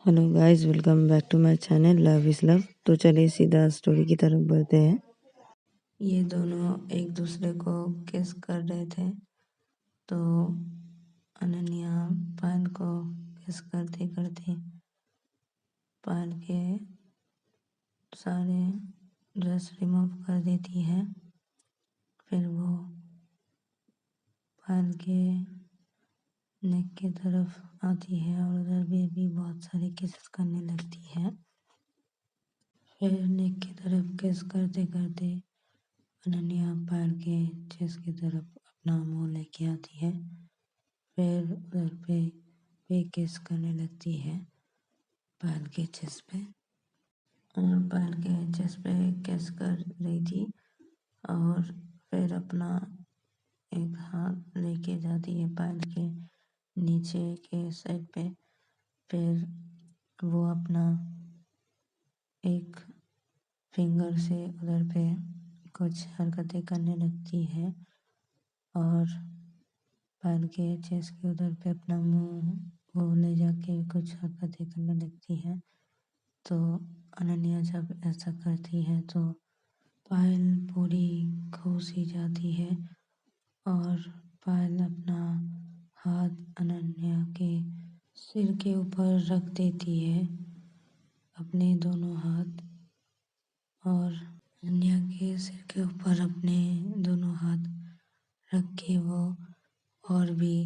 Hello guys, welcome back to my channel love is love. तो चलिए सीधा story की तरफ बढ़ते हैं। ये दोनों एक दूसरे को किस कर रहे थे, तो अनन्या पायल को किस करते करते पायल के सारे ड्रेस रिमूव कर देती है। फिर वो पायल के नेक की तरफ आती है और उधर भी बहुत सारे किसेस करने लगती है। फिर नेक की तरफ किस करते करते अनन्या पायल के चेस्ट की तरफ अपना मुंह लेके आती है। फिर उधर पे किस करने लगती है पायल के चेस्ट पे, और पायल के चेस्ट पे किस कर रही थी और फिर अपना एक हाथ लेके जाती है पायल के नीचे के साइड पे। फिर वो अपना एक फिंगर से उधर पे कुछ हरकतें करने लगती है और पायल के चेस्ट के उधर पे अपना मुंह वो ले जाके कुछ हरकतें करने लगती है। तो अनन्या जब ऐसा करती है तो पायल पूरी खो सी जाती है और पायल अपना हाथ अनन्या के सिर के ऊपर रख देती है, अपने दोनों हाथ, और अनन्या के सिर के ऊपर अपने दोनों हाथ रख के वो और भी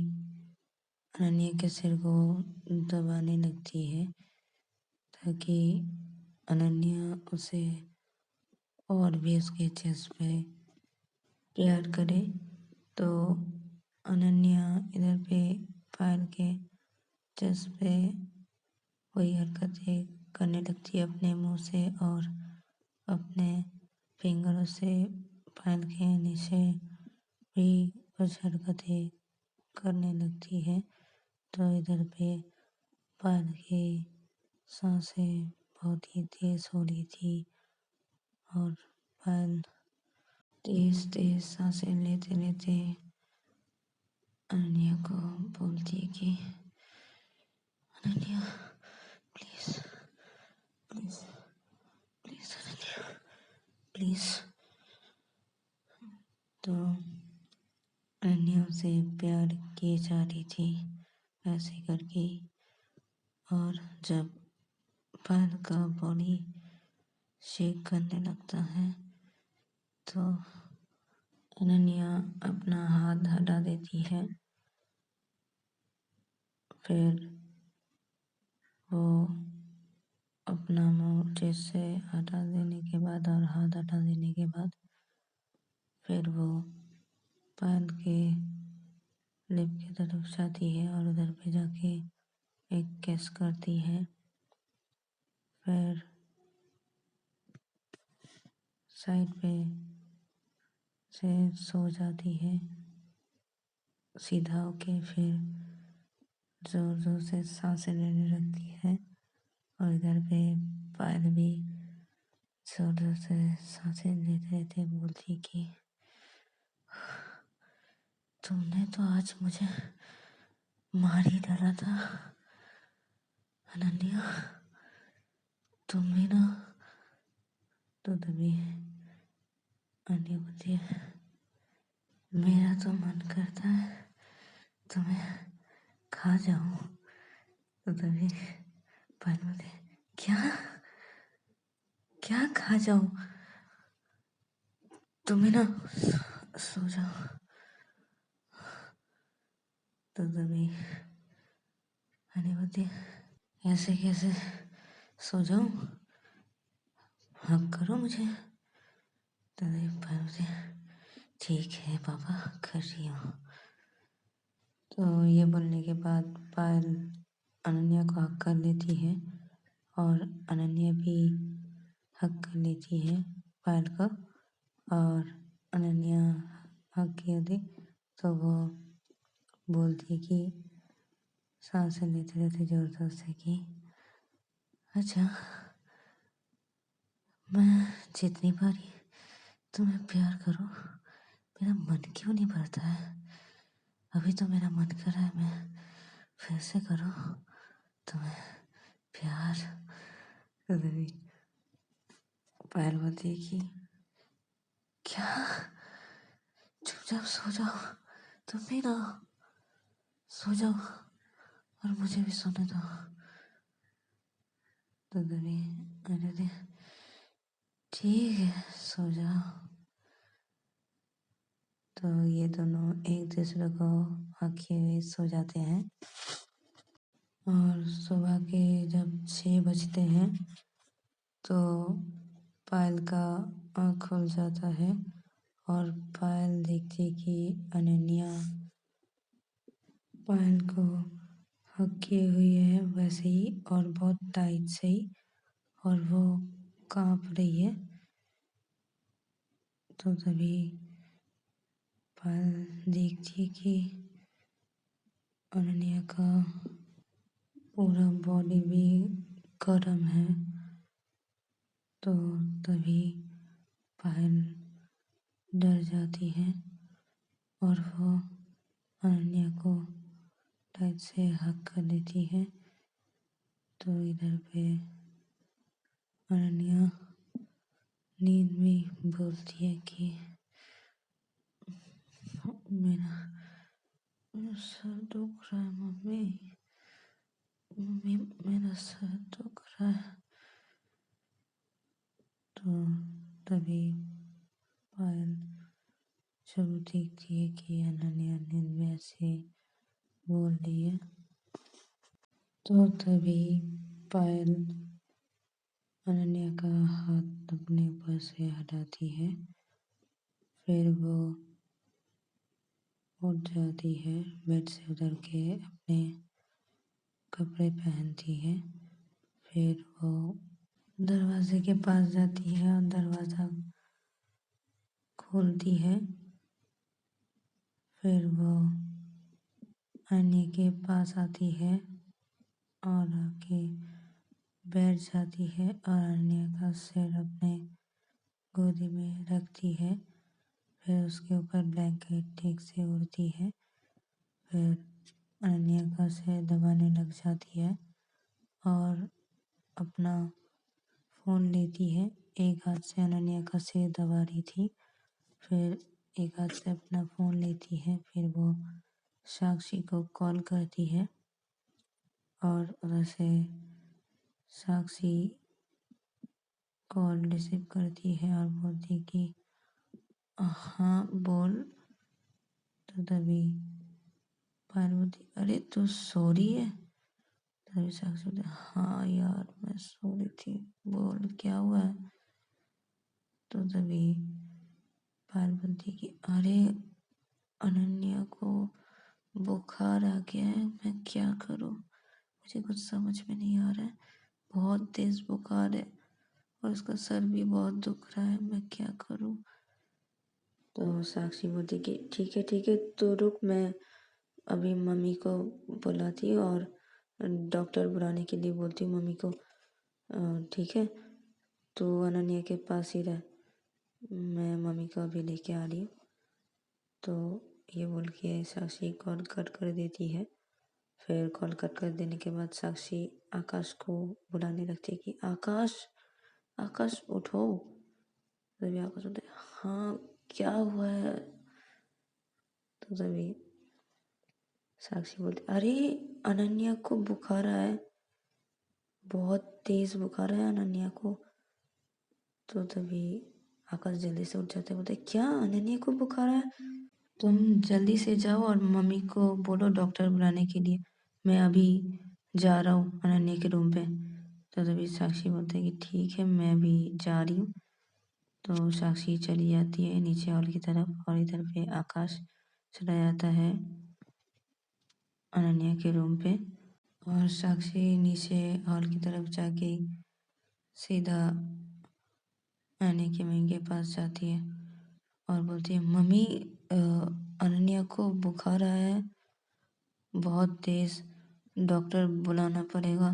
अनन्या के सिर को दबाने लगती है ताकि अनन्या उसे और भी उसके चेस्ट पे प्यार करे। तो अनन्या इधर पे पायल के चेस्ट पे वही हरकतें करने लगती है अपने मुंह से और अपने फिंगरों से पायल के नीचे भी कुछ हरकतें करने लगती है। तो इधर पे पायल की सांसें बहुत ही तेज हो रही थी और पायल तेज तेज सांसें लेते लेते अनन्या को बोलती है कि Ananya please please please Ananya please. तो अनन्या से प्यार किए जा रही थी ऐसे करके, और जब पायल का बॉडी शेक करने लगता है तो अनन्या अपना हाथ हटा देती है। फिर वो अपना मुंह चेस्ट से हटा देने के बाद और हाथ हटा देने के बाद फिर वो पायल के लिप की तरफ जाती है और उधर पे जाके एक किस करती है। फिर साइड पे से सो जाती है सीधा होके। फिर जोर जोर से सांसें लेने लगती है और इधर पे पायल भी जोर जोर से सांसें लेते लेते बोलती कि तुमने तो आज मुझे मार ही डाला था अनन्या, तुम भी ना। तो तभी अनन्या बोलती है मेरा तो मन करता है तुम्हें खा जाऊं। तो तभी पायल बोलती है क्या क्या खा जाऊं, तुम्हें ना सो जाओ। तो तभी अनन्या बोलती है ऐसे कैसे सो जाऊं, हक करो मुझे। तो तभी पायल बोलती है ठीक है पापा, कर रही हूँ। तो ये बोलने के बाद पायल अनन्या को हक कर लेती है और अनन्या भी हक कर लेती है पायल को, और अनन्या हक किया दे तो वो बोलती है कि सांसें लेते रहते जोर जोर से कि अच्छा, मैं जितनी बारी तुम्हें प्यार करूं मेरा मन क्यों नहीं भरता है। अभी तो मेरा मन कर रहा है मैं फिर से करूं तुम्हें प्यार। तो तभी पायल बोलती है कि क्या, चुपचाप सो जाओ, तुम भी ना सो जाओ और मुझे भी सोने दो। तो तभी अरे ठीक है सो जाओ। तो ये दोनों एक दूसरे को आँखें हुए सो जाते हैं और सुबह के जब 6 बजते हैं तो पायल का आँख खुल जाता है और पायल देखती है कि अनन्या पायल को हग किए हुई है वैसे ही और बहुत टाइट से ही, और वो कांप रही है। तो तभी पायल देखती है कि अनन्या का पूरा बॉडी भी गर्म है। तो तभी पायल डर जाती है और वो अनन्या को टाइट से हग कर लेती है। तो इधर पे अनन्या नींद में बोलती है कि मेरा सर दुख रहा है मम्मी, मम्मी मेरा सर दुख रहा है। तो तभी पायल जब देखती है कि अनन्या नींद में ऐसे बोल रही है तो तभी पायल अनन्या का हाथ अपने ऊपर से हटाती है। फिर वो उठ जाती है, बेड से उतर के अपने कपड़े पहनती है। फिर वो दरवाजे के पास जाती है और दरवाज़ा खोलती है। फिर वो आईने के पास आती है और आके बैठ जाती है और अनन्या का सिर अपने गोदी में रखती है। फिर उसके ऊपर ब्लैंकेट ठीक से ओढ़ती है। फिर अनन्या का सिर दबाने लग जाती है और अपना फ़ोन लेती है। एक हाथ से अनन्या का सिर दबा रही थी, फिर एक हाथ से अपना फ़ोन लेती है। फिर वो साक्षी को कॉल करती है और उधर से साक्षी कॉल रिसीव करती है और बोलती है कि हाँ बोल। तो तभी पार्वती अरे तू सो रही है? तभी साक्षी बोलती हाँ यार मैं सो रही थी, बोल क्या हुआ है? तो तभी पार्वती की अरे अनन्या को बुखार आ गया है, मैं क्या करूँ, मुझे कुछ समझ में नहीं आ रहा है, बहुत तेज बुखार है और उसका सर भी बहुत दुख रहा है, मैं क्या करूँ? तो साक्षी बोलती कि ठीक है तो रुक, मैं अभी मम्मी को बुलाती हूँ और डॉक्टर बुलाने के लिए बोलती हूँ मम्मी को। ठीक है तो अनन्या के पास ही रह, मैं मम्मी को अभी लेके आ रही हूँ। तो ये बोल के साक्षी कॉल कट कर देती है। फिर कॉल कट कर देने के बाद साक्षी आकाश को बुलाने लगती है कि आकाश आकाश उठो। तभी आकाश बोलते हाँ क्या हुआ है? तो तभी साक्षी बोलती अरे अनन्या को बुखार आया है, बहुत तेज बुखार है अनन्या को। तो तभी आकाश जल्दी से उठ जाते, बोलते क्या अनन्या को बुखार है? तुम जल्दी से जाओ और मम्मी को बोलो डॉक्टर बुलाने के लिए, मैं अभी जा रहा हूँ अनन्या के रूम पे। तो तभी साक्षी बोलते है कि ठीक है मैं भी जा रही हूँ। तो साक्षी चली जाती है नीचे हॉल की तरफ और इधर पे आकाश चला जाता है अनन्या के रूम पे। और साक्षी नीचे हॉल की तरफ जाके सीधा अनन्या की मम्मी के पास जाती है और बोलती है मम्मी अनन्या को बुखार आया है बहुत तेज, डॉक्टर बुलाना पड़ेगा।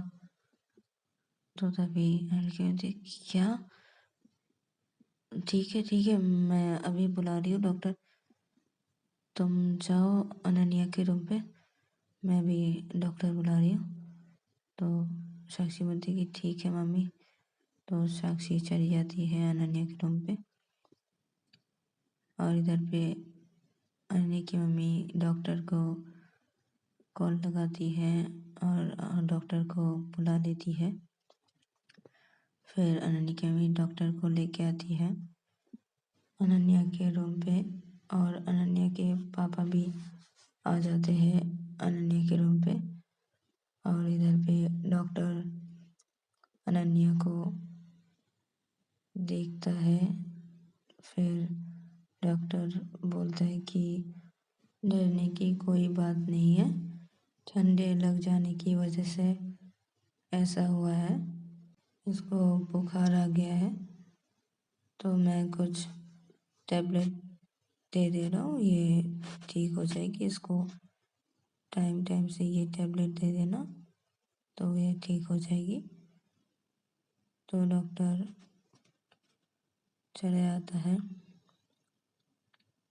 तो तभी अनन्या कहती है क्या, ठीक है मैं अभी बुला रही हूँ डॉक्टर, तुम जाओ अनन्या के रूम पे, मैं भी डॉक्टर बुला रही हूँ। तो साक्षी बोलती कि ठीक है मम्मी। तो साक्षी चली जाती है अनन्या के रूम पे, और इधर पे अनन्या की मम्मी डॉक्टर को कॉल लगाती है और डॉक्टर को बुला लेती है। फिर अनन्या की मम्मी डॉक्टर को लेके आती है अनन्या के रूम पे, और अनन्या के पापा भी आ जाते हैं अनन्या के रूम पे। और इधर पे डॉक्टर अनन्या को देखता है। फिर डॉक्टर बोलता है कि डरने की कोई बात नहीं है, ठंडे लग जाने की वजह से ऐसा हुआ है, इसको बुखार आ गया है, तो मैं कुछ टैबलेट दे दे रहा हूँ, ये ठीक हो जाएगी। इसको टाइम टाइम से ये टैबलेट दे देना तो ये ठीक हो जाएगी। तो डॉक्टर चले आता है।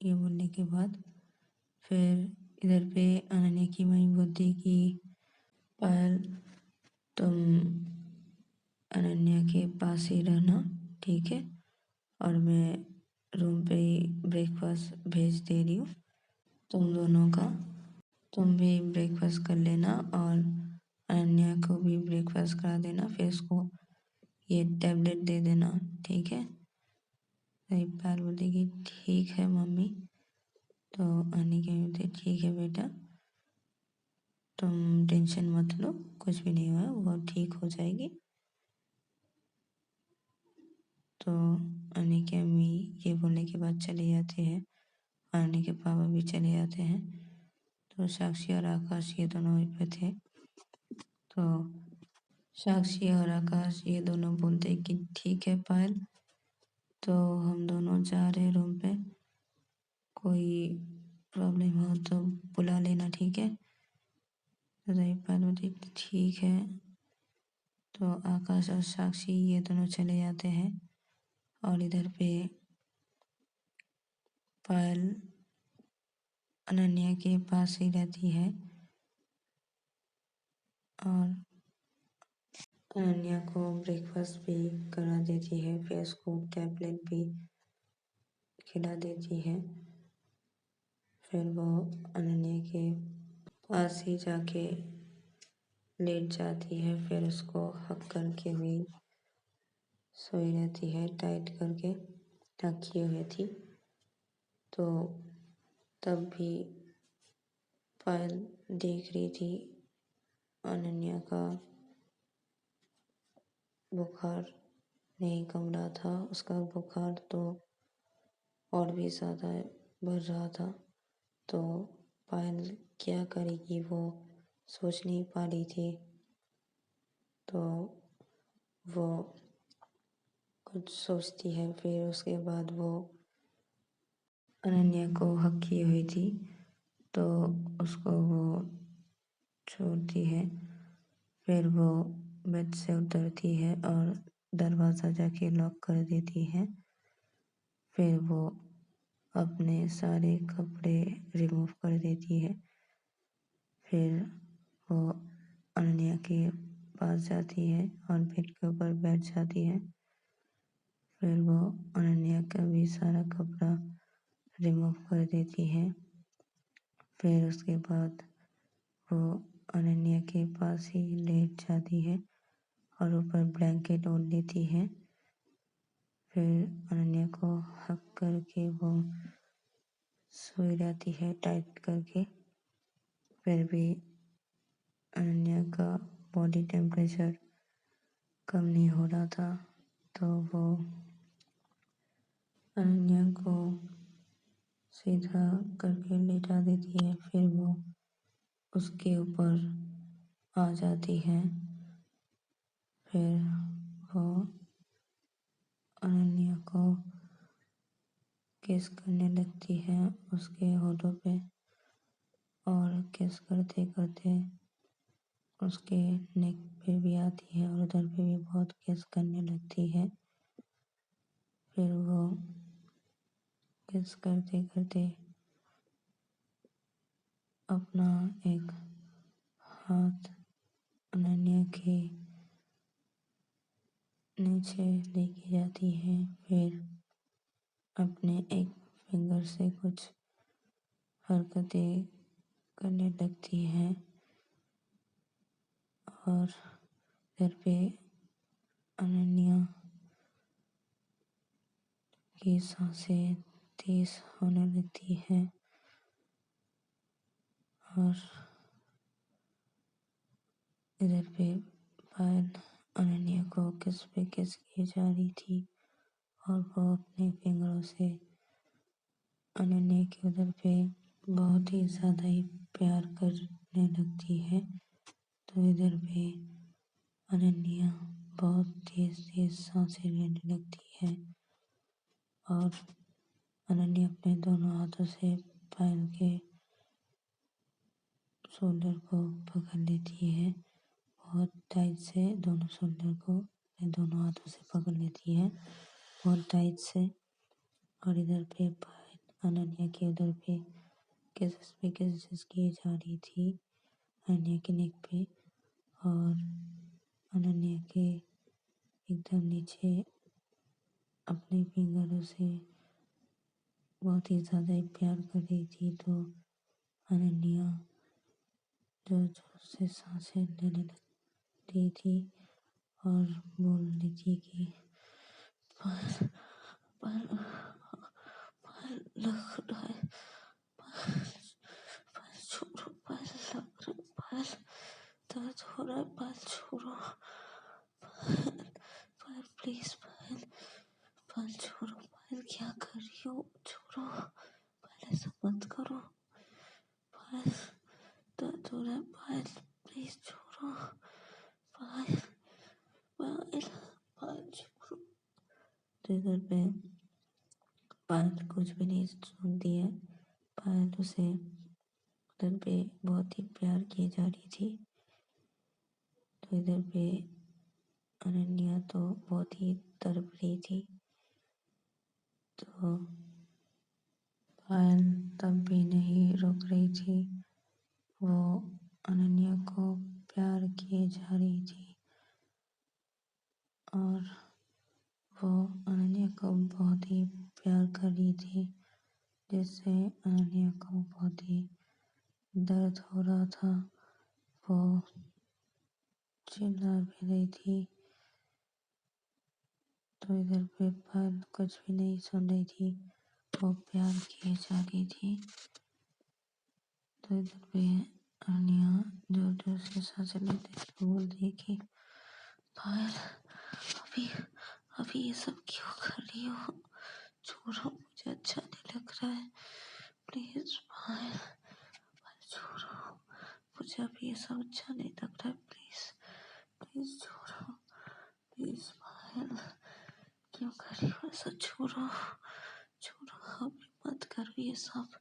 ये बोलने के बाद फिर इधर पे अनन्या की मम्मी बोलती कि पायल तुम अनन्या के पास ही रहना, ठीक है, और मैं रूम पे ही ब्रेकफास्ट भेज दे रही हूँ तुम दोनों का। तुम भी ब्रेकफास्ट कर लेना और अनन्या को भी ब्रेकफास्ट करा देना, फिर उसको ये टैबलेट दे देना, ठीक है। पायल बोलती कि ठीक है मम्मी। तो अनन्या की मम्मी बोलती ठीक है बेटा, तुम टेंशन मत लो, कुछ भी नहीं हुआ, वो ठीक हो जाएगी। तो अनन्या की मम्मी ये बोलने के बाद चले जाते हैं, अनन्या के पापा भी चले जाते हैं। तो साक्षी और आकाश ये दोनों वहीं पे थे। तो साक्षी और आकाश ये दोनों बोलते हैं कि ठीक है पायल, तो हम दोनों जा रहे रूम पे, कोई प्रॉब्लम हो तो बुला लेना, ठीक है। तो पायल बोलती ठीक है। तो आकाश और साक्षी ये दोनों चले जाते हैं, और इधर पे पायल अनन्या के पास ही रहती है, और अनन्या को ब्रेकफास्ट भी करा देती है, फिर उसको टैबलेट भी खिला देती है। फिर वो अनन्या के पास ही जाके लेट जाती है, फिर उसको हक करके हुई सोई रहती है, टाइट करके टक किए हुए थी। तो तब भी पायल देख रही थी अनन्या का बुखार नहीं कम रहा था, उसका बुखार तो और भी ज़्यादा बढ़ रहा था। तो पायल क्या करेगी वो सोच नहीं पा रही थी। तो वो कुछ सोचती है, फिर उसके बाद वो अनन्या को हक की हुई थी, तो उसको वो छोड़ती है। फिर वो बेड से उतरती है और दरवाज़ा जाके लॉक कर देती है। फिर वो अपने सारे कपड़े रिमूव कर देती है। फिर वो अनन्या के पास जाती है और बेड के ऊपर बैठ जाती है। फिर वो अनन्या का भी सारा कपड़ा रिमूव कर देती है। फिर उसके बाद वो अनन्या के पास ही लेट जाती है और ऊपर ब्लैंकेट ओढ़ लेती है। फिर अनन्या को हक करके वो सोई रहती है टाइट करके। फिर भी अनन्या का बॉडी टेम्परेचर कम नहीं हो रहा था, तो वो अनन्या को सीधा करके लेटा देती है। फिर वो उसके ऊपर आ जाती है। फिर वो अनन्या को किस करने लगती है उसके होठों पे, और किस करते करते उसके नेक पे भी आती है और उधर पे भी बहुत किस करने लगती है। फिर वो किस करते करते अपना एक हाथ अनन्या के नीचे लेके जाती है, फिर अपने एक फिंगर से कुछ हरकतें करने लगती है और इधर पे अनन्या की सांसें तेज होने लगती है और इधर पे पायल अनन्या को किस पे किस की जा रही थी और वो अपने फिंगरों से अनन्या के उधर पे बहुत ही ज़्यादा ही प्यार करने लगती है। तो इधर पे अनन्या बहुत तेज तेज सांसें लेने लगती है और अनन्या अपने दोनों हाथों से पायल के शोल्डर को पकड़ लेती है, बहुत टाइट से दोनों शोल्डर को अपने दोनों हाथों से पकड़ लेती है बहुत टाइट से। और इधर पे पायल अनन्या के उधर पे किसेस की जा रही थी अनन्या के नेक पे और अनन्या के एकदम नीचे अपने फिंगरों से बहुत ही ज़्यादा ही प्यार कर रही थी। तो अनन्या जोर जोर से सांसें लेने लगती थी और बोल रही थी कि पायल पायल पायल लग रहा है, पायल पायल छोड़ो, पायल लग रहा है, पायल दर्द हो रहा है, पायल छोड़ो, पायल पायल प्लीज, पायल पायल छोड़ो, पायल क्या कर रही हो, छोड़ो, पायल ऐसा मत करो, पायल दर्द हो रहा है, पायल प्लीज छोड़ो, पायल पायल पायल छोड़ो। तो इधर पे पायल कुछ भी नहीं सुनती है। पायल उसे उधर पे बहुत ही प्यार की जा रही थी। तो इधर पे अनन्या तो बहुत ही तड़प रही थी। तो पायल तब भी नहीं रुक रही थी, वो अनन्या को प्यार किए जा रही थी और वो अनन्या को बहुत ही प्यार कर रही थी, जिससे अनन्या को बहुत ही दर्द हो रहा था। वो चिल्ला भी रही थी। तो इधर पे पायल कुछ भी नहीं सुन रही थी, वो प्यार किए जा रही थी। तो इधर पे अनन्या जोर जोर से सांसें लेते बोल रही कि पायल अभी अभी ये सब क्यों कर रही हो, छोड़ो, मुझे अच्छा नहीं लग रहा है, प्लीज पायल पायल छोड़ो, मुझे अभी ये सब अच्छा नहीं लग रहा है, प्लीज प्लीज छोड़ो, प्लीज पायल क्यों कर रही हो ऐसा, छोड़ो छोड़ो, अभी मत करो ये सब,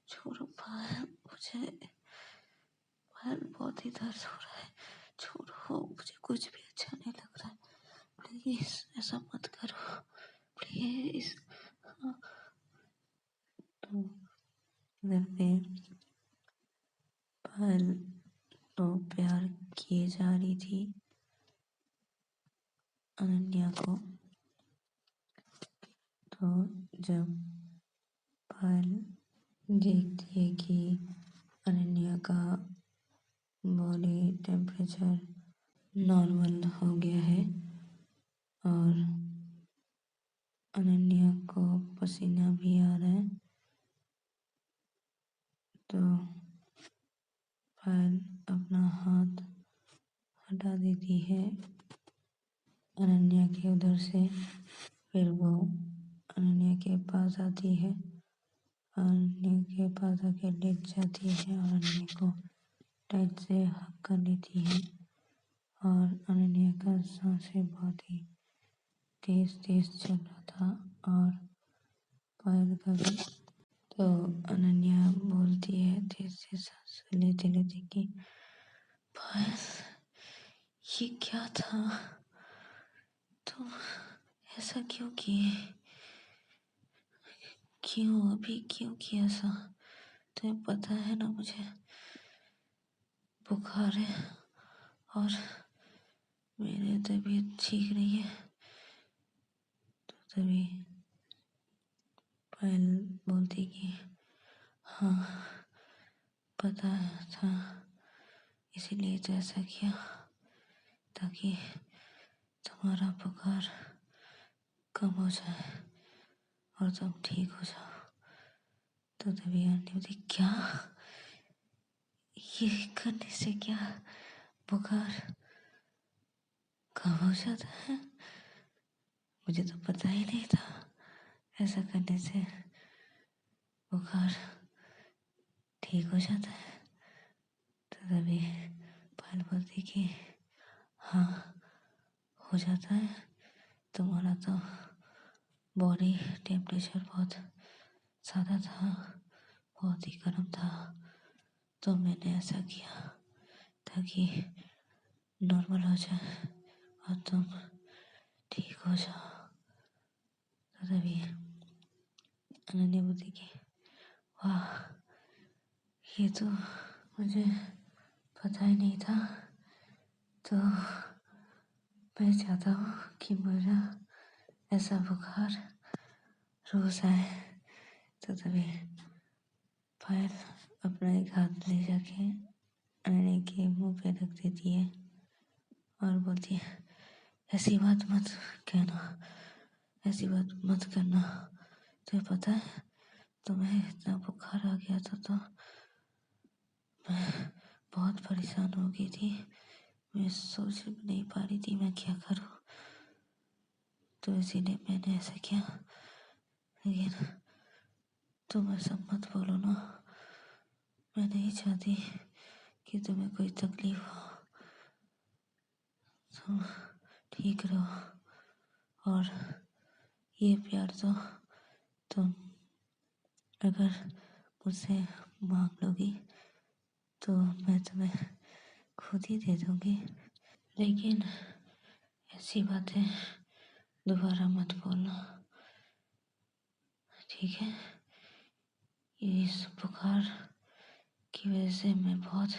छोड़ो पायल, मुझे पायल बहुत ही दर्द हो रहा है, छोड़ो, मुझे कुछ भी अच्छा नहीं लग रहा है, प्लीज ऐसा मत करो, प्लीज। तो इधर पे पायल तो प्यार किए जा रही थी अनन्या को। तो जब पायल देखती है कि अनन्या का बॉडी टेम्परेचर नॉर्मल हो गया है और अनन्या को पसीना भी आ रहा है, तो पायल अपना हाथ हटा देती है अनन्या के उधर से। फिर वो अनन्या के पास आती है, अनन्या के पास आके लेट जाती है और अनन्या को टाइट से हग कर लेती है और अनन्या का सांसें बहुत ही तेज तेज चल रहा था और पायल का भी। तो अनन्या बोलती है तेज से सांस लेते लेते कि पायल ये क्या था, तुम ऐसा क्यों किए, क्यों अभी क्यों किया ऐसा, तुम्हें पता है ना मुझे बुखार है और मेरी तबीयत ठीक नहीं है। तो तभी पायल बोलती कि हाँ पता था, इसीलिए तो ऐसा किया ताकि तुम्हारा बुखार कम हो जाए और तुम ठीक हो जाओ। तो तभी आंटी बोली क्या, ये करने से क्या बुखार कम हो जाता है? मुझे तो पता ही नहीं था ऐसा करने से बुखार ठीक हो जाता है। तो तभी पायल बोलती कि हाँ हो जाता है, तुम्हारा तो बॉडी टेम्परेचर बहुत ज़्यादा था, बहुत ही गर्म था, तो मैंने ऐसा किया ताकि नॉर्मल हो जाए और तुम ठीक हो जाओ। तो तभी अनन्या बोलती कि वाह, ये तो मुझे पता ही नहीं था। तो मैं चाहता हूँ कि मेरा ऐसा बुखार रोज आए। तो तभी पायल अपना एक हाथ ले जाके अनन्या के मुंह पे रख देती है और बोलती है ऐसी बात मत कहना, ऐसी बात मत करना। तुम्हें पता है तुम्हें इतना बुखार आ गया था तो मैं बहुत परेशान हो गई थी, मैं सोच नहीं पा रही थी मैं क्या करूं, तो इसीलिए मैंने ऐसा किया। लेकिन तुम ऐसा मत बोलो ना, मैं नहीं चाहती कि तुम्हें कोई तकलीफ हो। तुम ठीक रहो और ये प्यार तो तुम अगर मुझसे मांग लोगी तो मैं तुम्हें खुद ही दे दूंगी। लेकिन ऐसी बातें दोबारा मत बोलना, ठीक है? इस बुखार की वजह से मैं बहुत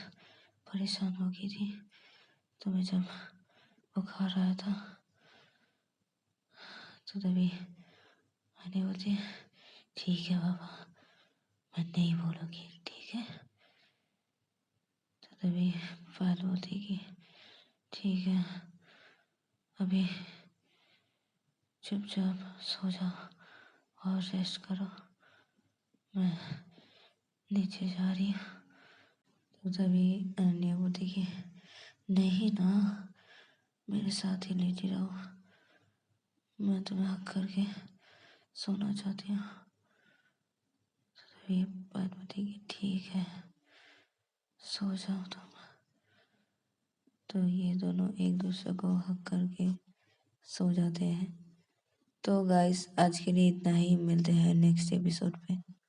परेशान हो गई थी। तो मैं जब बुखार आया था तो तभी मैंने बोलती ठीक है पापा, मैं नहीं बोलूँगी, ठीक है? तो तभी पायल बोलती कि ठीक है, अभी चुपचाप सो जाओ और रेस्ट करो, मैं नीचे जा रही हूँ। तो तभी अनन्या बोलती कि नहीं ना, मेरे साथ ही लेटी रहो, मैं तुम्हें हक करके सोना चाहती हूँ। तो तभी पायल बोलती कि ठीक है, सो जाओ तुम। तो ये दोनों एक दूसरे को हक करके सो जाते हैं। तो गाइस आज के लिए इतना ही, मिलते हैं नेक्स्ट एपिसोड पे।